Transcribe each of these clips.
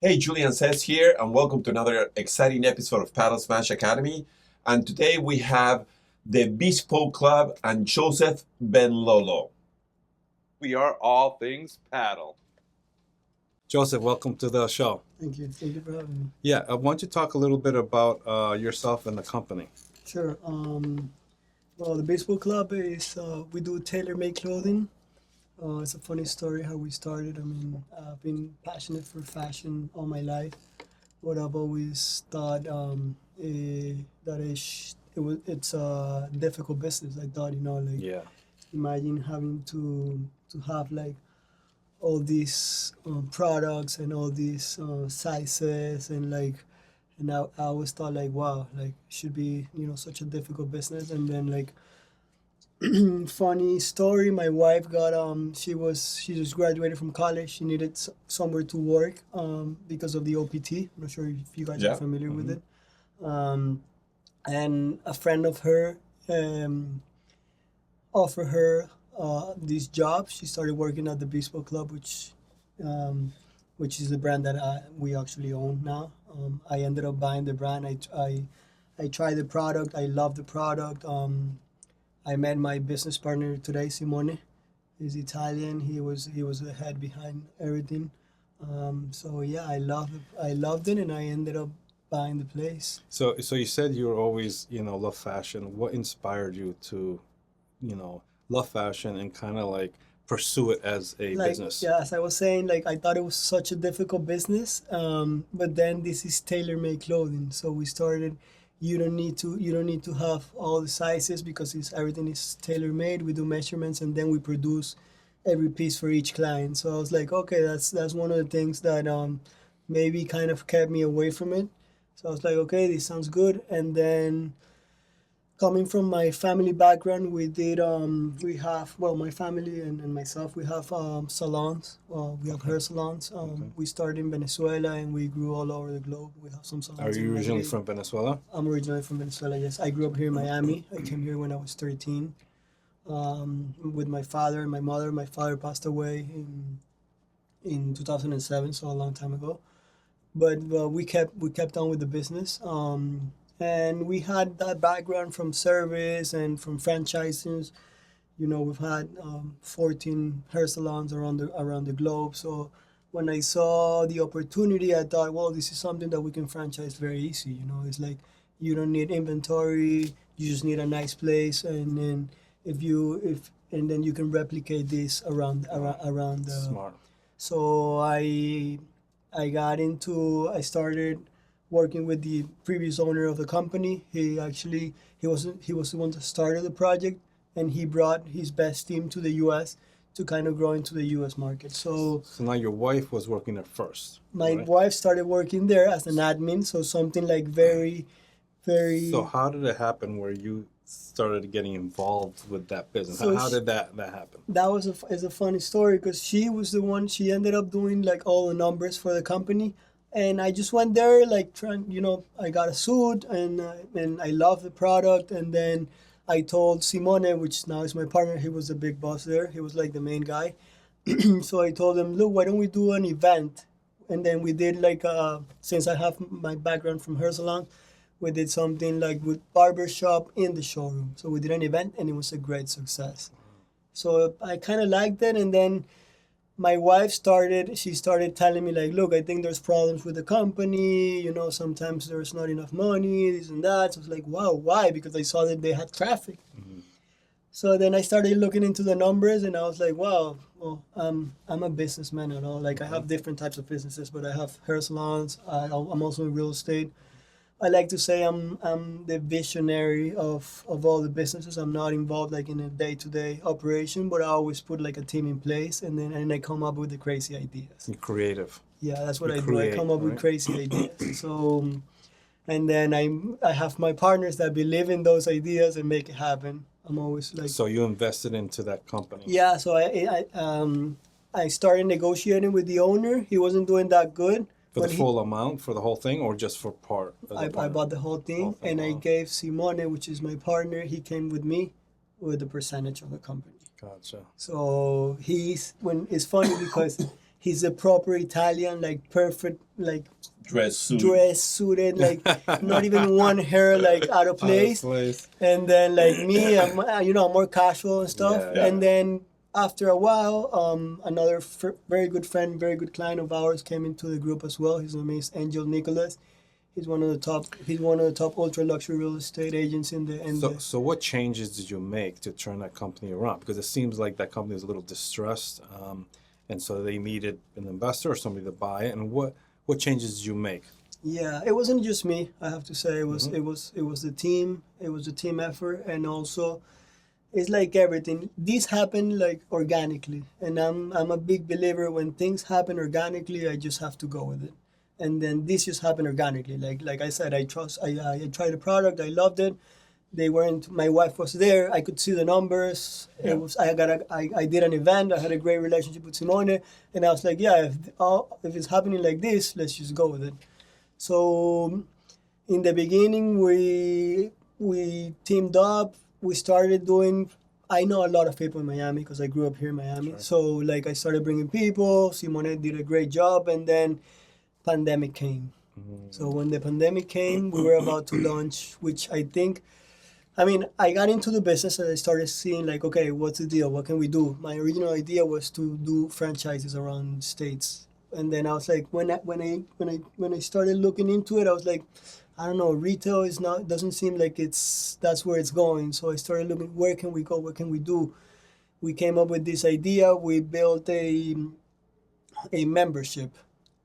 Hey, Julian says here, and welcome to another exciting episode of Paddle Smash Academy. And today we have the Bespoke Club and Joseph Benlolo. We are all things paddle. Joseph, welcome to the show. Thank you. Thank you for having me. Yeah, I want you to talk a little bit about yourself and the company. Sure. Well, the baseball club is we do tailor-made clothing. It's a funny story how we started. I mean, I've been passionate for fashion all my life, but I've always thought that it's a difficult business. I thought, like Yeah. imagine having to have like all these products and all these sizes and like and I always thought like wow like should be such a difficult business. And then like funny story, my wife got she just graduated from college. She needed somewhere to work because of the OPT. I'm not sure if you guys Yeah. are familiar with it. um, and a friend of her um, offered her this job. She started working at the Bespoke Club, um, which is the brand that we actually own now. I ended up buying the brand. I tried the product. I love the product. I met my business partner today, Simone. He's Italian. He was the head behind everything. So yeah, I loved it, and I ended up buying the place. So you said you were always, love fashion. What inspired you to, love fashion and kind of like pursue it as a Like business? yeah, as I was saying, like I thought it was such a difficult business. But then this is tailor-made clothing, so we started. You don't need to have all the sizes because everything is tailor-made. We do measurements and then we produce every piece for each client. So I was like, okay, that's one of the things that maybe kind of kept me away from it. So I was like, okay, this sounds good. And then coming from my family background, we have, well, my family and myself, we have salons. We have Okay. hair salons. Okay. We started in Venezuela and we grew all over the globe. We have some Are salons you in originally Medellin. from Venezuela? I'm originally from Venezuela, yes. I grew up here in Miami. I came here when I was 13 with my father and my mother. My father passed away in 2007, so a long time ago. But we kept on with the business. And we had that background from service and from franchises. We've had 14 hair salons around the globe. So when I saw the opportunity, I thought, well, this is something that we can franchise very easy. It's like you don't need inventory, you just need a nice place, and then and then you can replicate this around the. Smart. So I started working with the previous owner of the company. He was the one that started the project, and he brought his best team to the U.S. to kind of grow into the U.S. market. So So now your wife was working there first, my right? wife started working there as an admin, so something like very, So very. how did it happen where you started getting involved with that business? So How she, did that happen? that is a funny story because she was the one. She ended up doing like all the numbers for the company, and I just went there like trying. I got a suit and I love the product. And then I told Simone, which now is my partner. He was the big boss there. He was like the main guy. So I told him, look, why don't we do an event? And then we did like since I have my background from hair salon, we did something like with barber shop in the showroom. So we did an event and it was a great success. So I kind of liked it. And then my wife she started telling me like, look, I think there's problems with the company. Sometimes there's not enough money, this and that. So I was like, wow, why? Because I saw that they had traffic. Mhm. So then I started looking into the numbers, and I was like, wow, well, I'm a businessman, like I Mhm. have different types of businesses, but I have hair salons. I'm also in real estate. I like to say I'm the visionary of all the businesses. I'm not involved like in a day-to-day operation, but I always put like a team in place, and I come up with the crazy ideas. You're creative. Yeah, that's what You I do. I create, come up with right? crazy ideas. So, and then I have my partners that believe in those ideas and make it happen. I'm always like, So you invested into that company. yeah. So I started negotiating with the owner. He wasn't doing that good, For the but full amount for the whole thing or just for part of the I part? bought the whole Whole thing, thing. and I Wow. gave Simone, which is my partner, he came with me with a percentage of the company. Gotcha. So when it's funny because He's a proper Italian, like perfect, like Dress suit. dress suited, like not even one hair like out of place. Place. And then like me, I'm I'm more casual and stuff. Yeah. And then after a while, another very good friend, very good client of ours came into the group as well. His name is Angel Nicholas. He's one of the top ultra luxury real estate agents in the. So what changes did you make to turn that company around? Because it seems like that company is a little distressed, and so they needed an investor or somebody to buy it. And what changes did you make? Yeah, it wasn't just me. I have to say it was the team. It was a team effort, and also it's like everything. This happened like organically, and I'm a big believer when things happen organically. I just have to go with it, and then this just happened organically. Like I said, I tried the product. I loved it. They weren't. My wife was there. I could see the numbers. Yeah. I did an event. I had a great relationship with Simone, and I was like, yeah, if it's happening like this, let's just go with it. So, in the beginning, we teamed up. We started doing. I know a lot of people in Miami because I grew up here in Miami. Sure. So, like, I started bringing people. Simone did a great job, and then pandemic came. So when the pandemic came, we were about to launch, which I think. I mean, I got into the business and I started seeing like, okay, what's the deal? What can we do? My original idea was to do franchises around states, and then I was like, when I started looking into it, I was like, I don't know, retail doesn't seem like that's where it's going. So I started looking, where can we go? What can we do? We came up with this idea. We built a membership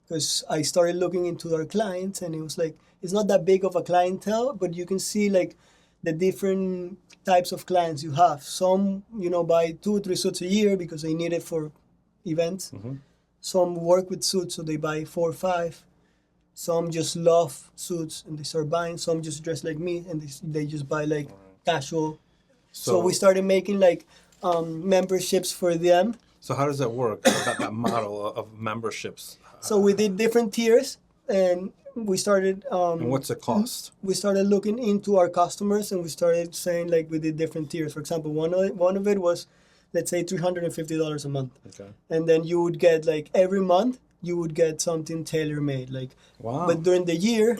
because I started looking into our clients, and it was like it's not that big of a clientele, but you can see like the different types of clients you have. Some, buy 2 or 3 suits a year because they need it for events. Some work with suits, so they buy 4 or 5. Some just love suits and they start buying. Some just dress like me and they just buy like casual. So we started making like memberships for them. So how does that work? that model of memberships. So we did different tiers, and we started. And what's the cost? We started looking into our customers, and we started saying like we did different tiers. For example, one of it was, let's say, $350 a month. Okay. And then you would get like every month you would get something tailor-made. Like, Wow. but during the year,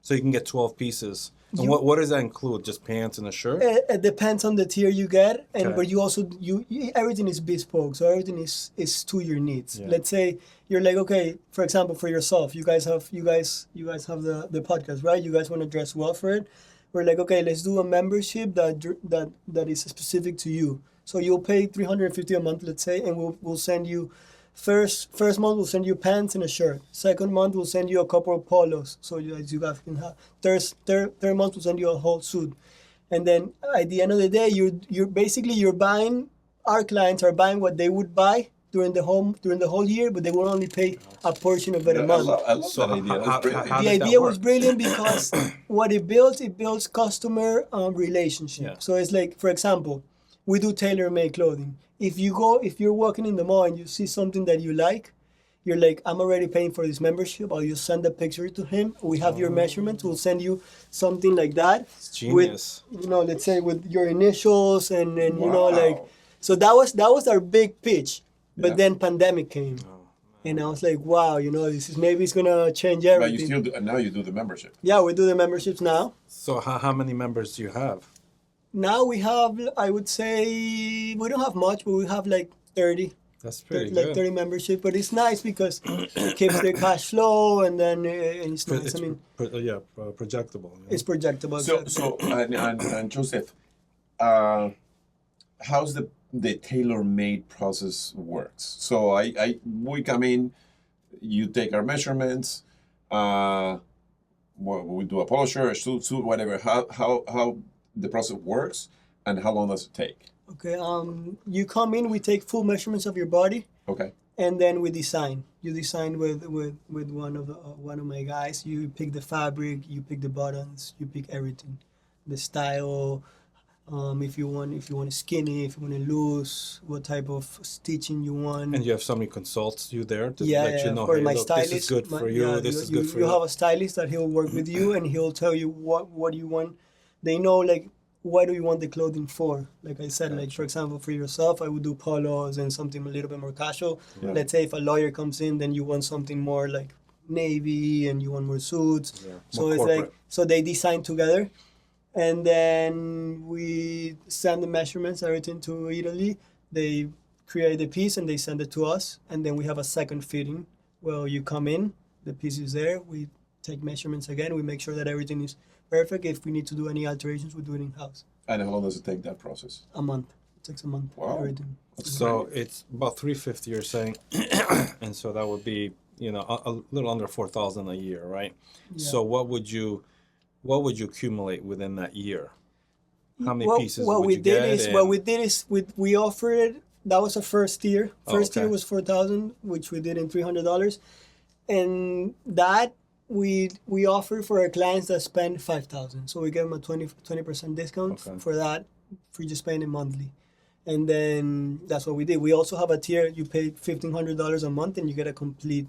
So you can get 12 pieces. And what does that include? Just pants and a shirt? it depends on the tier you get, and Okay. but you also everything is bespoke, so everything is to your needs. Yeah. Let's say you're like, okay, for example, for yourself, you guys have the podcast, right? You guys want to dress well for it. We're like, okay, let's do a membership that is specific to you. So you'll pay $350 a month, let's say, and we'll send you. First month we'll send you pants and a shirt. Second month we'll send you a couple of polos, so you guys can have. Third month we'll send you a whole suit, and then at the end of the day, you're buying. Our clients are buying what they would buy during the whole year, but they will only pay a portion of it a month. I love that idea. That's brilliant. how The did that idea work? was brilliant because what it builds customer relationship. Yeah. So it's like, for example, we do tailor-made clothing. If you're walking in the mall and you see something that you like, you're like, I'm already paying for this membership. I'll just send a picture to him. We have your measurements. We'll send you something like that. It's genius. With, let's say with your initials and Wow. so that was our big pitch. But Yeah. then pandemic came. And I was like, wow, maybe it's gonna change everything. But you still do, and now you do the membership. Yeah, we do the memberships now. So how many members do you have? Now we have, I would say, we don't have much, but we have like 30. That's pretty Like good. 30 membership, but it's nice because it keeps the cash flow, and then it's nice. It's I mean, projectable. it's projectable. So and Joseph, how's the tailor-made process works? So we come in, you take our measurements, we do a polo shirt, a suit, whatever. How the process works, and how long does it take? Okay, you come in, we take full measurements of your body, Okay. and then we design. You design with one of my guys. You pick the fabric, you pick the buttons, you pick everything, the style. If you want it skinny, if you want it loose, what type of stitching you want. And you have somebody consults you there to Yeah, let you know, for hey, my look, stylist, this is good for you, this is good for you you. have a stylist that he'll work with you, and he'll tell you what you want. They know, like, what do you want the clothing for? Like I said, like for example, for yourself, I would do polos and something a little bit more casual. Yeah. Let's say if a lawyer comes in, then you want something more like navy and you want more suits. Yeah, So more it's corporate. like, so they design together, and then we send the measurements, everything to Italy. They create the piece and they send it to us, and then we have a second fitting. Well, you come in, the piece is there, we take measurements again, we make sure that everything is perfect. If we need to do any alterations, we do it in-house. And how long does it take, that process? A month. It takes a month. Wow. Everything. So it's about 350 you're saying, and so that would be, you know, a little under 4,000 a year, right? Yeah. So what would you accumulate within that year? How many pieces what would we you did get? is and- what we did is we offered, that was our first year. First year okay. was 4,000, which we did in $300, and that we offer for our clients that spend 5,000. So we give them a 20% discount Okay. for that, for just paying it monthly. And then that's what we did. We also have a tier. You pay $1,500 a month, and you get a complete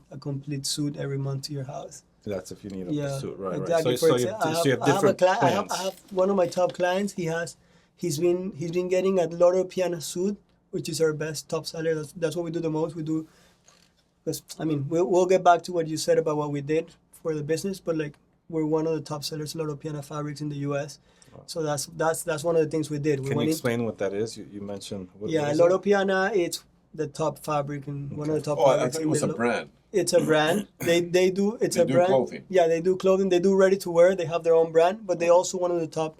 suit every month to your house. That's if you need a Yeah, suit, right? exactly. Right. For So, exa- so you have I have a different I plans. have one of my top clients. He's been getting a Loro Piana suit, which is our best top seller. That's what we do the most. We do, because I mean we'll get back to what you said about what we did for the business, but like we're one of the top sellers Loro Piana fabrics in the U.S. So that's one of the things we did. We Can you went in, explain what that is? You mentioned. What yeah, is Loro it? Piana. It's the top fabric and one of the top Oh, I fabrics. thought it in was the a brand. It's a brand. They do. It's They a do brand. clothing. Yeah, they do clothing. They do ready to wear. They have their own brand, but they also one of the top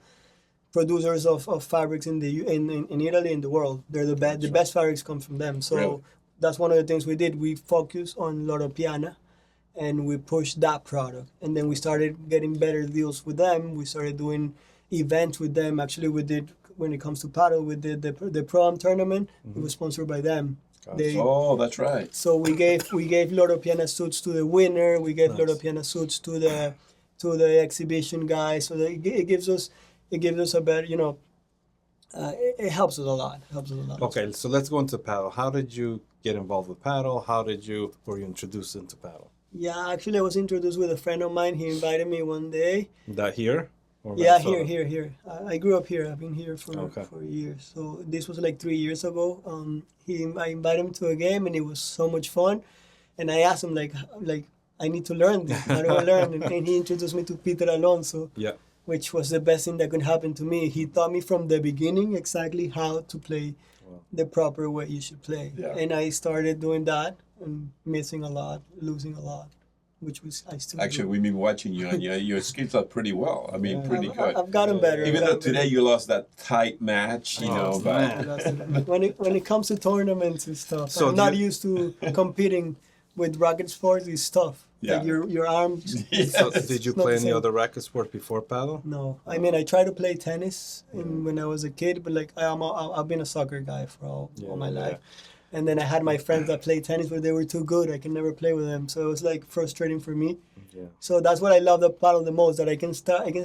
producers of fabrics in in Italy, in the world. They're the best. The best fabrics come from them. So Really? that's one of the things we did. We focused on Loro Piana, and we pushed that product. And then we started getting better deals with them. We started doing events with them. Actually, we did, when it comes to paddle, we did the prom tournament. It was sponsored by them. They, Oh, that's right. so we gave Loro Piana suits to the winner. We gave Nice. Loro Piana suits to the exhibition guys. So that it gives us a better, you know, it helps us a lot. Okay, so let's go into paddle. How did you get involved with paddle? Were you introduced into paddle? Yeah, actually, I was introduced with a friend of mine. He invited me one day. That here? Or Yeah, Minnesota? here. I grew up here. I've been here for Okay. years. So this was like 3 years ago. I invited him to a game, and it was so much fun. And I asked him like I need to learn this. How do I learn? And he introduced me to Peter Alonso, Yeah. which was the best thing that could happen to me. He taught me from the beginning exactly how to play Wow. the proper way you should play. Yeah. And I started doing that and missing a lot, losing a lot, which was I still Actually, do. we've been watching you, and your skills are pretty well. I mean, Yeah. pretty good. I've gotten better. Even I've though gotten today you lost that tight match, you Oh, know, man. but when it comes to tournaments and stuff, So I'm do not you- used to competing with racket sports. It's tough. Yeah. Like your arms. So did you It's not play the any same. other racket sport before paddle? No, I mean I tried to play tennis when I was a kid, but like I've been a soccer guy for all my life, and then I had my friends that played tennis, but they were too good. I can never play with them, so it was like frustrating for me. Yeah. So that's what I love about paddle the most, that I can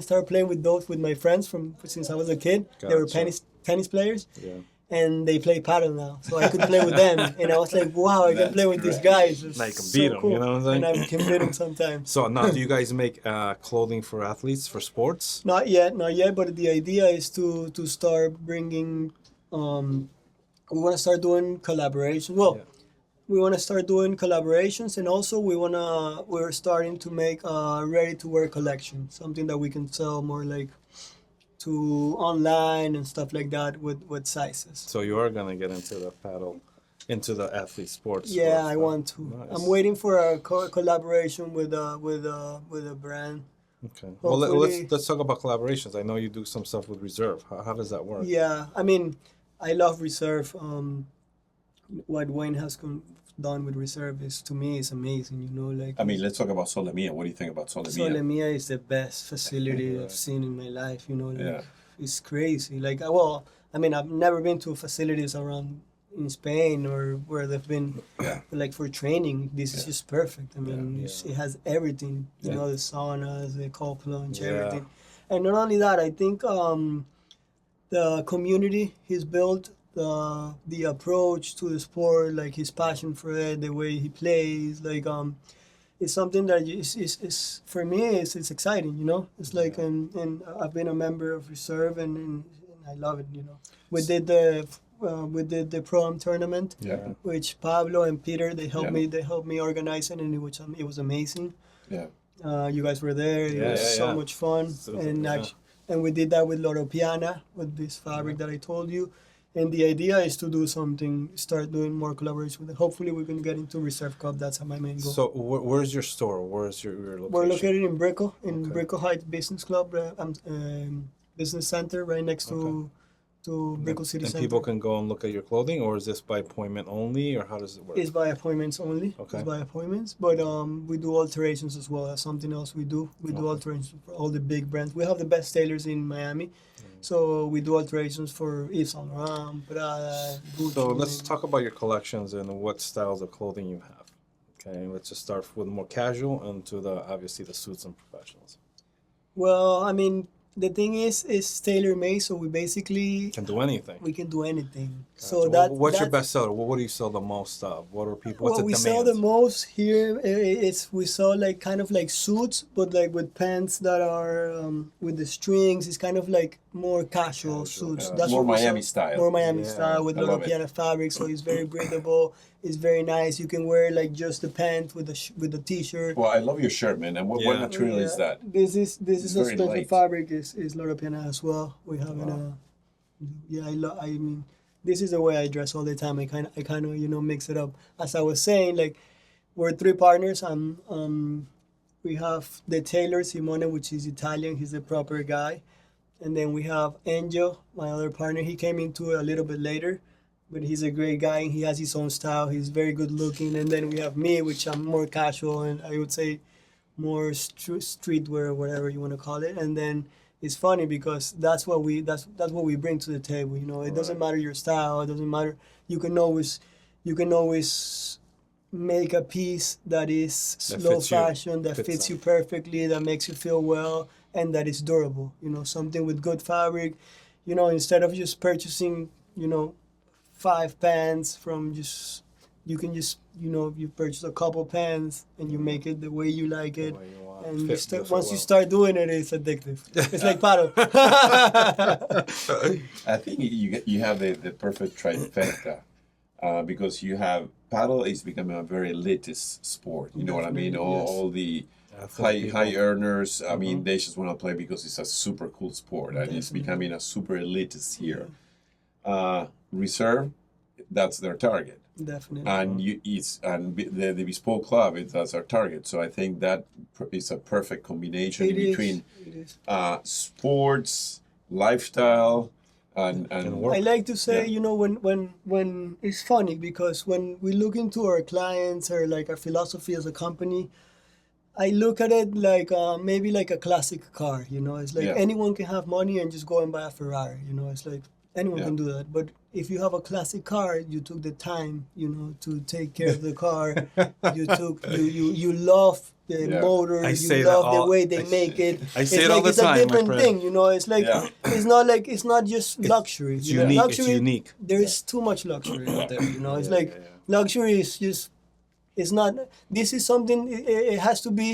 start playing with my friends from since I was a kid. They were Gotcha. tennis players. Yeah. And they play paddle now, so I could play with them. And I was like, "Wow, I can That's play with these great. guys." It's Now you can so beat 'em, cool. you know what I'm saying? And I can beat them sometimes. So now, do you guys make clothing for athletes for sports? Not yet. But the idea is to start bringing. We want to start doing collaborations. Well, Yeah. we want to start doing collaborations, and also we're starting to make a ready-to-wear collection, something that we can sell more like to online and stuff like that with sizes. So you are gonna get into the paddle, into the athlete sports. Yeah, stuff. I want to. Nice. I'm waiting for a collaboration with a brand. Okay. Well, Hopefully- let's talk about collaborations. I know you do some stuff with Reserve. How does that work? Yeah, I mean, I love Reserve. What Wayne has done with Reserve is, to me, is amazing. You know, like I mean, let's talk about Sole Mia. What do you think about Sole Mia? Sole Mia is the best facility Right. I've seen in my life. You know, like Yeah. it's crazy. Like, well, I mean, I've never been to facilities around in Spain or where they've been, like for training. This is just perfect. I mean, Yeah. it has everything. You Yeah. know, the saunas, the cold plunge, Yeah. everything. And not only that, I think the community he's built, the approach to the sport, like his passion for it, the way he plays, like it's something that is for me it's exciting, you know. It's like and I've been a member of Reserve, and I love it. You know, we did the pro-am tournament, Yeah. which Pablo and Peter they helped Yeah. me organize it, and it was amazing. Yeah. You guys were there. It Yeah, was yeah, so yeah. much fun, So, and yeah. and we did that with Loro Piana with this fabric that I told you. And the idea is to do something, start doing more collaboration with it. Hopefully, we can get into Reserve Cup. That's my main goal. So where's your store? Where's your location? We're located in Brickell, in Okay. Brickell Heights Business Club, business center, right next to Brickell City And Center. people can go and look at your clothing, or is this by appointment only, or how does it work? It's by appointments only. Okay. It's by appointments, but we do alterations as well. That's something else we do. We do alterations for all the big brands. We have the best tailors in Miami, so we do alterations for Yves Saint Laurent, Prada, Gucci. So let's talk about your collections and what styles of clothing you have. Okay, let's just start with more casual and to obviously the suits and professionals. Well, I mean, the thing is tailor-made, so we basically Can do anything. we can do anything. Gotcha. So What's your that's- bestseller? What do you sell the most of? What are people? What's what we the sell demand? the most here is we sell like kind of like suits, but like with pants that are with the strings. It's kind of like more casual suits. That's More what we Miami sell. style. More Miami Yeah, style with I Loro love it. Piana fabric, so it's very breathable. It's very nice. You can wear like just the pants with the t-shirt. Well, I love your shirt, man. And what Yeah. material is that? This is It's a very special light. fabric is Loro Piana as well. We have I mean, this is the way I dress all the time. I kind of mix it up. As I was saying, like we're three partners. We have the tailor Simone, which is Italian. He's the proper guy, and then we have Angel, my other partner. He came into it a little bit later, but he's a great guy and he has his own style. He's very good looking. And then we have me, which I'm more casual and I would say more streetwear or whatever you want to call it. And then it's funny because that's what we bring to the table. You know, it doesn't matter your style. It doesn't matter. You can always make a piece that is That slow fits you. fashion, that Fits fits them. you perfectly, that makes you feel well, and that is durable. You know, something with good fabric. You know, instead of just purchasing, 5 pants from you can just, you purchase a couple pants and you make it the way you like it. The way you want. And Fit once you well. start doing it, it's addictive. It's like paddle. I think you have the perfect trifecta because you have paddle is becoming a very elitist sport. You know what I mean? All the high earners. I mean, they just want to play because it's a super cool sport and it's becoming a super elitist here. Reserve, that's their target. Definitely. And the Bespoke Club, that's our target. So I think that is a perfect combination between It is. sports, lifestyle, and work. I like to say, Yeah. when it's funny because when we look into our clients or like our philosophy as a company, I look at it like maybe like a classic car. It's like Yeah. anyone can have money and just go and buy a Ferrari. It's like anyone Yeah. can do that. But if you have a classic car, you took the time, to take care of the car. You love the Yeah. motor. I You say that love the all- way they I- make it. I say it's it all like the it's time, a my different friend. thing. It's like Yeah. it's not just luxury. It's you know? unique. Luxury, It's unique. There is too much luxury out there. It's Yeah, like yeah, luxury is just. It's not. This is something. It has to be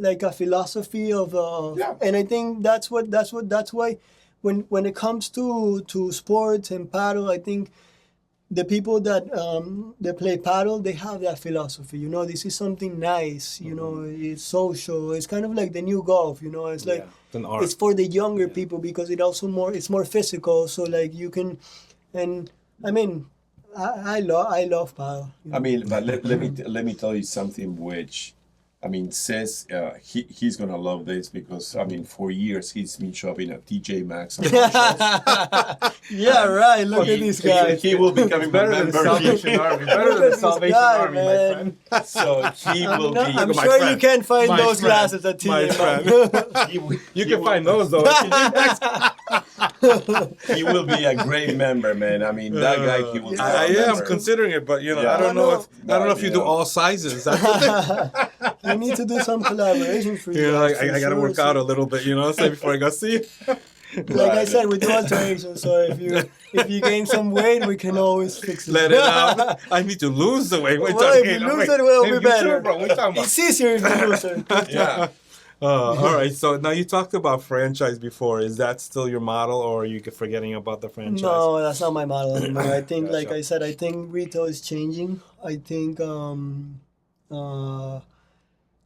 like a philosophy of. Yeah. And I think that's why, when it comes to sports and paddle, I think the people that they play paddle, they have that philosophy. This is something nice. It's social. It's kind of like the new golf. It's like It's an art. it's for the younger people because it's more physical. So like you can, and I mean, I love paddle. I mean, but let me tell you something which, I mean, Cesc, he's gonna love this because I mean, for years he's been shopping at TJ Maxx. And Marshalls. Yeah, right. Look at this guy. He will be coming a member. Army. Look at this guy, man. So he will be. I'm my sure you friend. can find My those friend. glasses at My TJ friend. He will, You can find those though. He will be a great member, man. I mean, that guy. He will. Be I a am member. considering it, but Yeah. I don't know if you do know. all sizes. We need to do some collaboration for you. Like, guys, I gotta for work sure. out a little bit, say before I go see you. Like I said, we do alterations. So if you gain some weight, we can always fix it. Let it out. I need to lose the weight. Wait, Well, if you lose it, we'll be better. Bro, what you talking about? It's easier if you lose it. Yeah. All right. So now you talked about franchise before. Is that still your model, or are you forgetting about the franchise? No, that's not my model anymore. I think, like Gotcha. I said, I think retail is changing. I think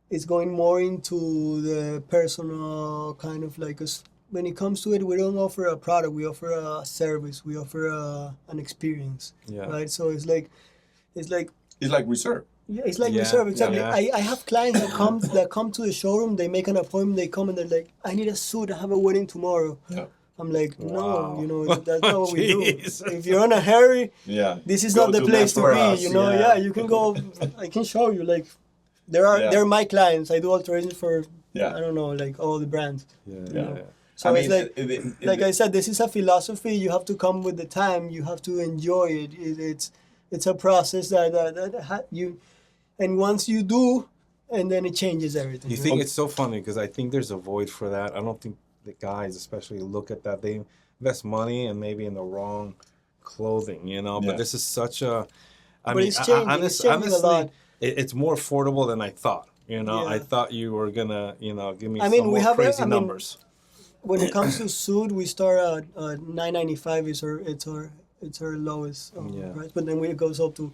it's going more into the personal kind of like us. When it comes to it, we don't offer a product. We offer a service. We offer an experience, Yeah. right? So it's like It's like reserve. yeah, it's like Yeah, reserve. Exactly. yeah. I have clients that come to the showroom. They make an appointment. They come and they're like, I need a suit. I have a wedding tomorrow. Yeah. I'm like, Wow. no, that's not what we do. Jeez. If you're in a hurry, Yeah. this is Go not the to place to Men's be. Warehouse. You know, Yeah. yeah, you can go. I can show you. Like, Yeah. they're my clients. I do alterations for Yeah. I don't know, like all the brands. Yeah. Yeah. Yeah. So it's like like I said, this is a philosophy. You have to come with the time. You have to enjoy it. It's a process you, and once you do, and then it changes everything. You right? think it's so funny because I think there's a void for that. I don't think the guys especially look at that. They invest money and maybe in the wrong clothing, you know. Yeah. But this is such a. I But mean, it's changing. It's changing a lot. It's more affordable than I thought. You know, Yeah. I thought you were gonna, give me I mean, some we more have crazy numbers. When it comes to suit, we start at $9.95 is our lowest Yeah. price, but then it goes up to.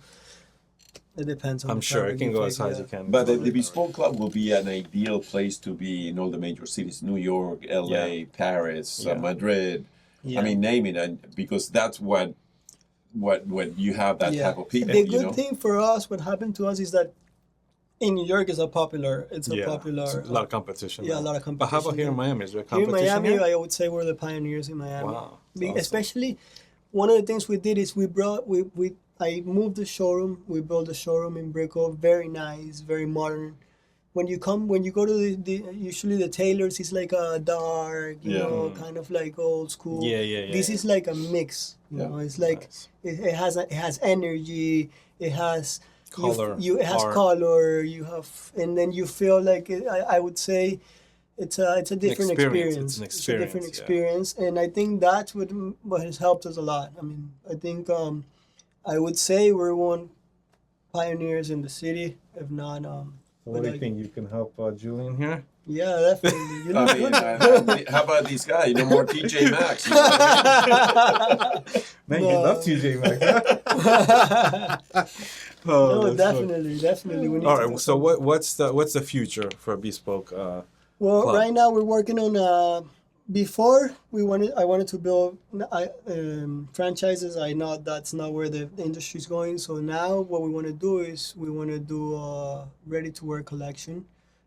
It depends on. I'm the sure it fabric can you go pick, as high as yeah. you can. But the Bespoke Club will be an ideal place to be in all the major cities: New York, L.A., Yeah. Paris, Yeah. Madrid. Yeah. I mean, name it, and because that's what you have that type of people. The you good know? thing for us, what happened to us, is that in New York it's a popular. It's a lot of competition. Yeah, a now. lot of But how about competition here in there. Miami? Is there Here in competition Miami, here? I would say we're the pioneers in Miami. Wow, that's awesome. Especially, one of the things we did is I moved the showroom. We built a showroom in Brickell, very nice, very modern. When you go to the usually the tailors, it's like a dark, Yeah. kind of like old school. Yeah. This is like a mix. You Yeah. know, it's like Nice. it has energy. It has Color, it has art. color. You have, and then you feel like I would say it's a different experience. experience. It's an a different experience, yeah. experience, and I think that's what has helped us a lot. I mean, I think I would say we're one pioneers in the city, if not. What do you think? You can help Julian here? Yeah, definitely. You look I mean, good. how about these guys? No more TJ Maxx. You know what I mean? Man, No. you love TJ Maxx. No, definitely. We need All to right. do So what's the future for Bespoke? Well, Club? right now we're working on. Before I wanted to build franchises. I know that's not where the industry's going. So now what we want to do is we want to do a ready-to-wear collection,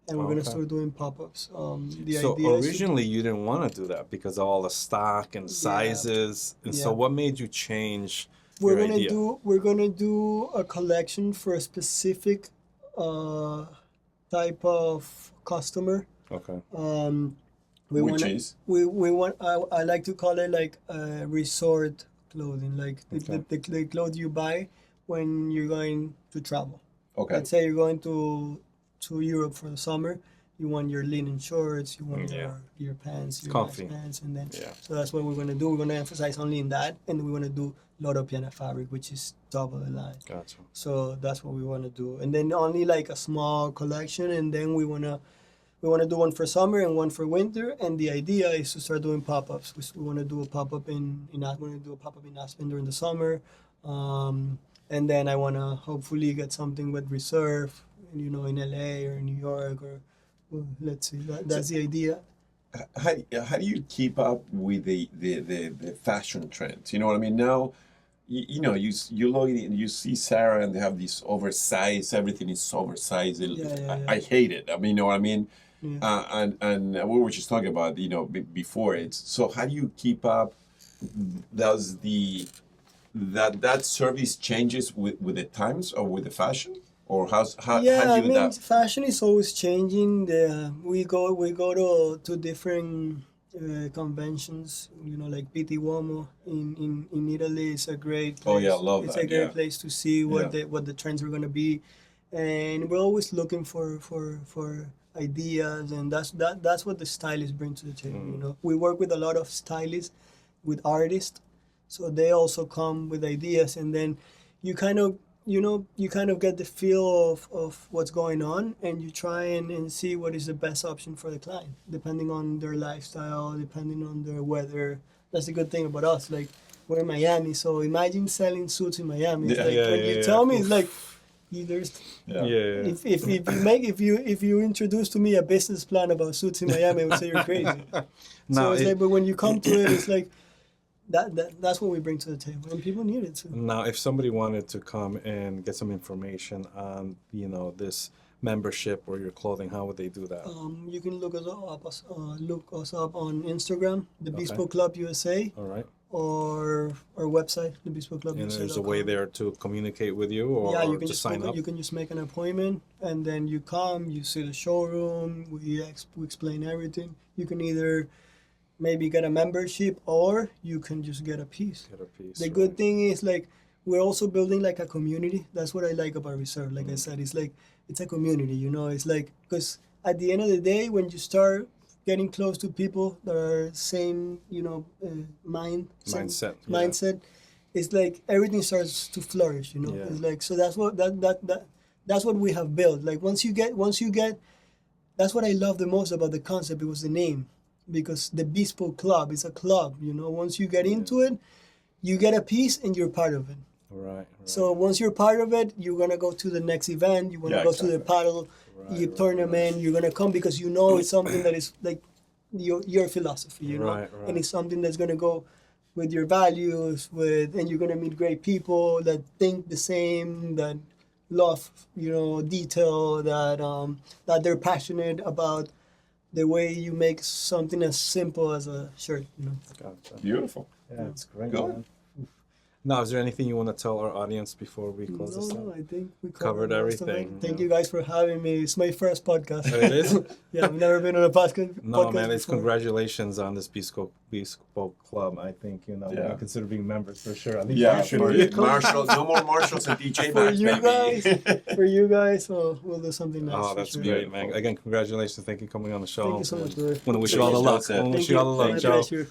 and we're going to Okay. start doing pop-ups. The So idea is to- originally you didn't want to do that because of all the stock and sizes. And so Yeah. what made you change we're your gonna idea? we're gonna do a collection for a specific type of customer. Okay. We Which wanna, is? we want I like to call it like resort clothing, like Okay. the clothes you buy when you're going to travel. Okay. Let's say you're going to Europe for the summer. You want your linen shorts, you want Yeah. your pants, your comfy. nice pants, and then Yeah. so that's what we're gonna do. We're gonna emphasize only in that, and we're gonna do Loro Piana fabric, which is top of the line. Gotcha. So that's what we want to do, and then only like a small collection, and then we wanna do one for summer and one for winter. And the idea is to start doing pop-ups. We want to do a pop-up in Aspen during the summer, and then I want to hopefully get something with Reserve, in LA or New York or well, let's see. That's the idea. How do you keep up with the fashion trends? You know what I mean? Now, you look you see Sarah and they have this oversized. Everything is oversized. Yeah. I hate it. I mean, you know what I mean? Yeah. And we were just talking about before it. So how do you keep up? Does that service changes with the times or with the fashion? Or how Yeah, do you that? fashion is always changing. We go to different conventions. Like PT Uomo in Italy is a great place. Oh, yeah, I love It's that, a great yeah. place to see what Yeah. the trends are gonna be, and we're always looking for ideas, and that's what the stylists bring to the table. We work with a lot of stylists, with artists, so they also come with ideas, and then you kind of you kind of get the feel of what's going on, and you try and see what is the best option for the client, depending on their lifestyle, depending on their weather. That's the good thing about us. Like, we're in Miami, so imagine selling suits in Miami. It's Yeah. like, Yeah, when yeah, you yeah. tell me, it's like, there's Yeah. Yeah. if you introduce to me a business plan about suits in Miami, I would say you're crazy. Now, So it's like, but when you come to it, it's like that's what we bring to the table, and people need it too. now, if somebody wanted to come and get some information on, this membership or your clothing, how would they do that? You can look us up on Instagram, the Bespoke Club USA, All right. or our website, the Bespoke Club And USA. there's a way there to communicate with you, or Yeah, you can just just sign up. you can just make an appointment, and then you come, you see the showroom, we explain everything. You can either maybe get a membership, or you can just get a piece. Get a piece. The right. good thing is, like, we're also building like a community. That's what I like about Reserve. Like I said, it's like it's a community. It's like, because at the end of the day, when you start getting close to people that are same, Mindset. yeah. mindset, it's like everything starts to flourish. Yeah. It's like, so that's what that's what we have built. Like, once you get, that's what I love the most about the concept. It was the name, because the Bespoke Club is a club. Once you get into it, you get a piece and you're part of it. Right. So once you're part of it, you're gonna go to the next event. You wanna go to the paddle tournament. You're gonna come because it's something that is like your philosophy. Right. And it's something that's gonna go with your values. And you're gonna meet great people that think the same, that love detail, that they're passionate about the way you make something as simple as a shirt. Gotcha. Beautiful. Yeah, it's great. Good. Man. Now, is there anything you want to tell our audience before we close this No, up? I think we Covered most of it. everything, Thank yeah. you guys for having me. It's my first podcast. It is? Yeah, I've never been on a podcast. No, man, it's before. congratulations on this Bespoke Club. I think, Yeah. we consider being members for sure. At least Yeah, you should for be. Marshall, no more Marshalls and DJ For Maxx, you baby. guys, for you guys, we'll do something nice. Oh, for that's sure. great, man. Again, congratulations. Thank you for coming on the show. Thank you so much, brother. Want to wish you all the luck. Joseph. Want to wish Thank you all the My luck, Joe. pleasure.